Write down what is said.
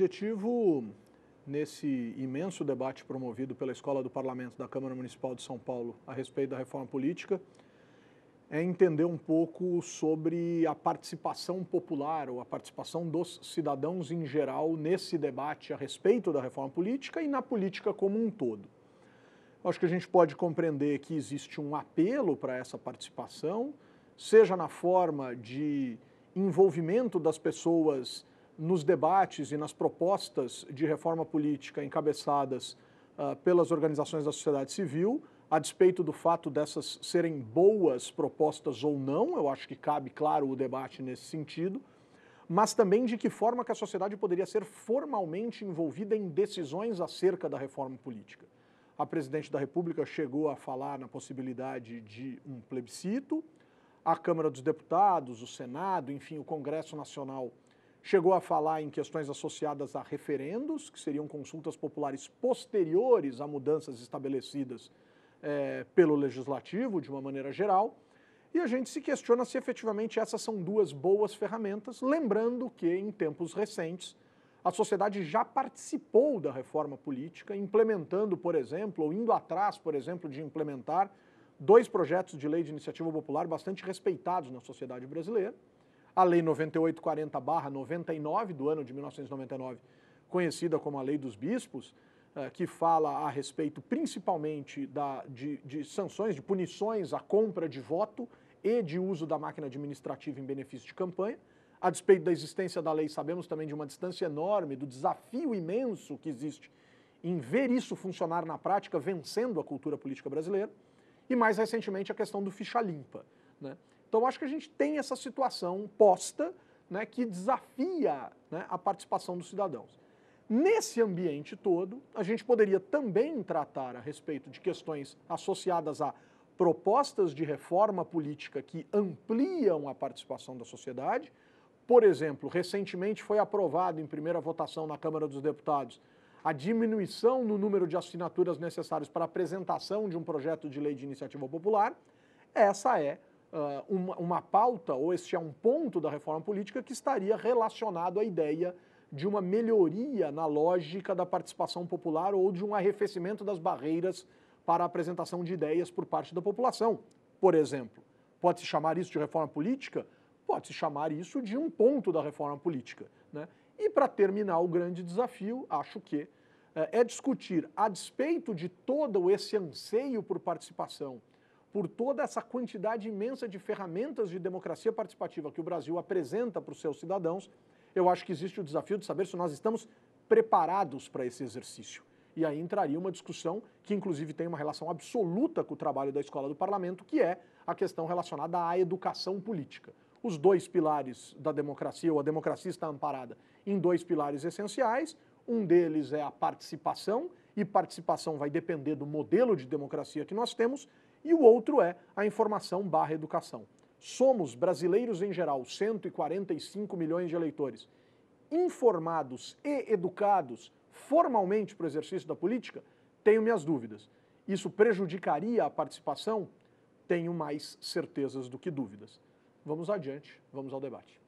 objetivo, nesse imenso debate promovido pela Escola do Parlamento da Câmara Municipal de São Paulo a respeito da reforma política, é entender um pouco sobre a participação popular ou a participação dos cidadãos em geral nesse debate a respeito da reforma política e na política como um todo. Acho que a gente pode compreender que existe um apelo para essa participação, seja na forma de envolvimento das pessoas nos debates e nas propostas de reforma política encabeçadas pelas organizações da sociedade civil, a despeito do fato dessas serem boas propostas ou não, eu acho que cabe, claro, o debate nesse sentido, mas também de que forma que a sociedade poderia ser formalmente envolvida em decisões acerca da reforma política. A presidente da República chegou a falar na possibilidade de um plebiscito, a Câmara dos Deputados, o Senado, enfim, o Congresso Nacional chegou a falar em questões associadas a referendos, que seriam consultas populares posteriores a mudanças estabelecidas pelo Legislativo, de uma maneira geral, e a gente se questiona se efetivamente essas são duas boas ferramentas, lembrando que, em tempos recentes, a sociedade já participou da reforma política, implementando, por exemplo, ou indo atrás, por exemplo, de implementar dois projetos de lei de iniciativa popular bastante respeitados na sociedade brasileira, a Lei 9840/99, do ano de 1999, conhecida como a Lei dos Bispos, que fala a respeito principalmente de sanções, de punições à compra de voto e de uso da máquina administrativa em benefício de campanha. A despeito da existência da lei, sabemos também de uma distância enorme, do desafio imenso que existe em ver isso funcionar na prática, vencendo a cultura política brasileira. E mais recentemente a questão do ficha limpa, né? Então acho que a gente tem essa situação posta, né, que desafia, né, a participação dos cidadãos. Nesse ambiente todo, a gente poderia também tratar a respeito de questões associadas a propostas de reforma política que ampliam a participação da sociedade. Por exemplo, recentemente foi aprovado em primeira votação na Câmara dos Deputados a diminuição no número de assinaturas necessárias para a apresentação de um projeto de lei de iniciativa popular. Essa é uma pauta, ou este é um ponto da reforma política que estaria relacionado à ideia de uma melhoria na lógica da participação popular ou de um arrefecimento das barreiras para a apresentação de ideias por parte da população. Por exemplo, pode-se chamar isso de reforma política? Pode-se chamar isso de um ponto da reforma política, né? E para terminar o grande desafio, acho que é discutir, a despeito de todo esse anseio por participação, por toda essa quantidade imensa de ferramentas de democracia participativa que o Brasil apresenta para os seus cidadãos, eu acho que existe o desafio de saber se nós estamos preparados para esse exercício. E aí entraria uma discussão que inclusive tem uma relação absoluta com o trabalho da Escola do Parlamento, que é a questão relacionada à educação política. Os dois pilares da democracia, ou a democracia está amparada em dois pilares essenciais, um deles é a participação, e participação vai depender do modelo de democracia que nós temos, e o outro é a informação/educação. Somos, brasileiros em geral, 145 milhões de eleitores, informados e educados formalmente para o exercício da política? Tenho minhas dúvidas. Isso prejudicaria a participação? Tenho mais certezas do que dúvidas. Vamos adiante, vamos ao debate.